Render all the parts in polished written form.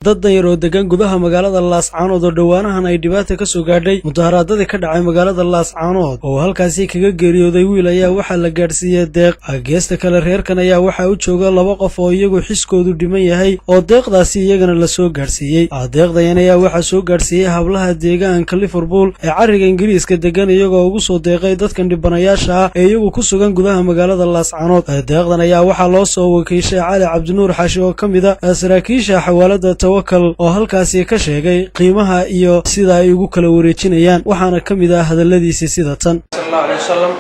dad dan yar oo degan gudaha magaalada Laascaanood oo dhawaanahan ay dhibaato ka soo gaadhay mudaharaadada ka dhacay magaalada Laascaanood oo halkaasii kaga geeriyooday wiil ayaa waxa la gaarsiiyay deeq geesta kale reerkan ayaa waxa uu jooga laba qof oo iyagu xiskoodu dhiman yahay oo deeqdaasi iyagana la soo gaarsiiyay deeqdayan ayaa waxa soo gaarsiiyay hablaha deegaanka Liverpool ee cariga Ingiriiska degan iyagoo ugu soo deeqay dadkan dhibanayaasha ah ee iyagu ku sugan gudaha magaalada Laascaanood deeqdan ayaa waxa loo soo wakiishay Cali Cabdinuur Xaashi oo kamid ah saraakiisha xawaalada Tawakkal oo halkaasii ka sheegay qiimaha iyo sida ay ugu kala wareejinayaan waxaana kamid ah hadaladiisa sida tan sallallahu alayhi wasallam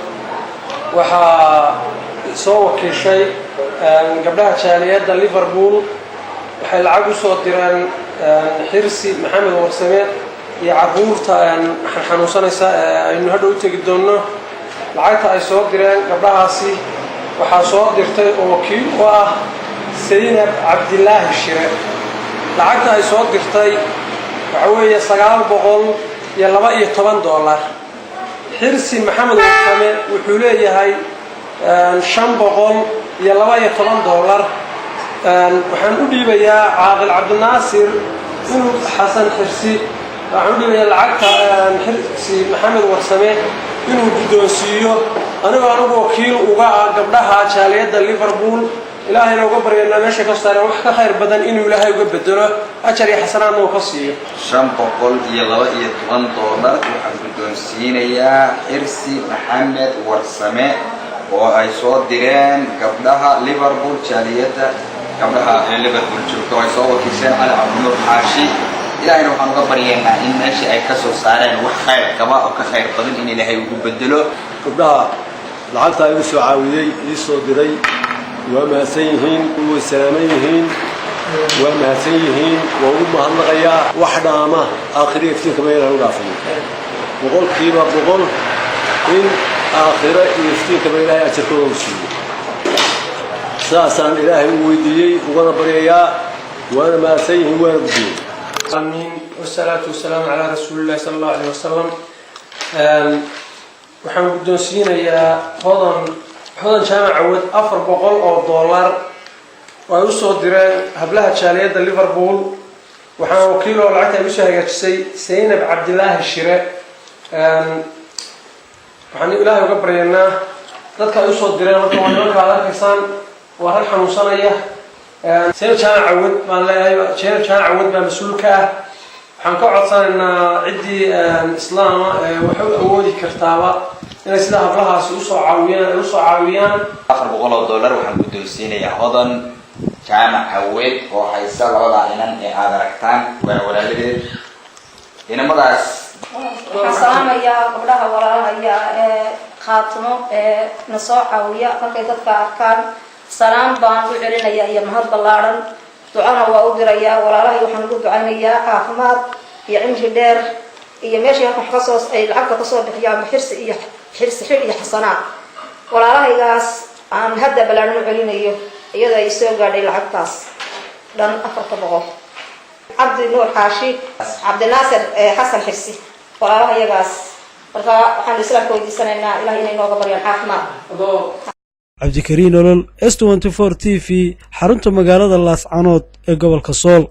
waxa soo wakiishay gabdhaha jaaliyada Liverpool waxay lacag u soo direen xirsi maxamed warsame iyo caruurta xanuunsanaysa aynu hadda u tagi doono lacagta ay soo direen gabdhahaasi waxa soo dirtay oo wakiil u ah Saynab Cabdilaahi Shire lacagta ay soo dirtay waxa weeye $912 xirsi maxamed warsame wuxuu leeyahay $512 waxaan u dhiibayaa Caaqil Cabdinaasir inuu Xasan Xirsi waxaan u dhiibayaa lacagta xirsi maxamed warsame inuu guddoonsiiyo anigu wakiil uga ah gabdhaha jaaliyada Liverpool ilaahayna uga baryayna meesha ka saaray wax ka khayr badan inuu ilaahay uga bedelo ajar iyo xasanaadna uu ka siiyo $512 waxaan guddoonsiinayaa xirsi maxamed warsame oo ay soo direen gabdhaha Liverpool jaaliyada gabdhaha Liverpool joogto ay soo wakiisheen Cali Cabdinuur Xaashi ilaahayna waxaan uga baryaynaa in meesha ay ka soo saareen wax khayr qaba oo ka khayr badan in ilaahay ugu bedelo gabdhaha lacagta ay soo caawiyay soo diray waa mahadsanyihiin oo salaamayeen waa mahadsanyihiin waa u mahadnaqayaa wax dhaama aakhirada iftiinka meelaha u dhaafay boqolkiiba boqol in aakhirada iftiinka meelaha ajarkooda u siiyo ساسان إلهي ويدي وأنا بريا وأنا ما سيه وأنا بدي. آمين والصلاة والسلام على رسول الله صلى الله عليه وسلم. وحنا بدون يا هذا جامع عود $400 ويوصل درين هبلها تشاليد ليفربول وحنا وكيله العتاب بشهر سينب عبد الله الشراء وحنا إلهي وقبرينا ذاتك يوصل درين وطبعا على كيسان وهل حنوصانية سير كان عود ما لا سير كان عود بمسؤولك حنقعد صار إن عدي إسلام وحول أودي كرتابة إن سلاح بلها سوسع عويان $400 وحنقدوسين يا هذا كان عود وحيصل وضع لنا هذا ركتان ولا لبير هنا مدرس السلام يا قبلها ولا يا خاتمه نصاح عويا فكيف تذكر سلام بان وعلنا يا مهد بلارن دعانا وأودريا ولا له يحنقو دعانا يا عافمات يا عمش دير يا ماشي يا محفصوص أي العقد تصور بحياة حرس حر يا حسنات ولا له ياس عن هذا بلارن وعلنا يدا يسوق على العقداس لن أفرط بغو عبد النور حاشي عبد الناصر حسن حرسي ولا له ياس فرقا وحن الإسلام كويدي سنة إلهي إنه قبر ينحافمات عبد الكريم نولل S24 TV xarunta magaalada Laascaanood ee gobolka Sool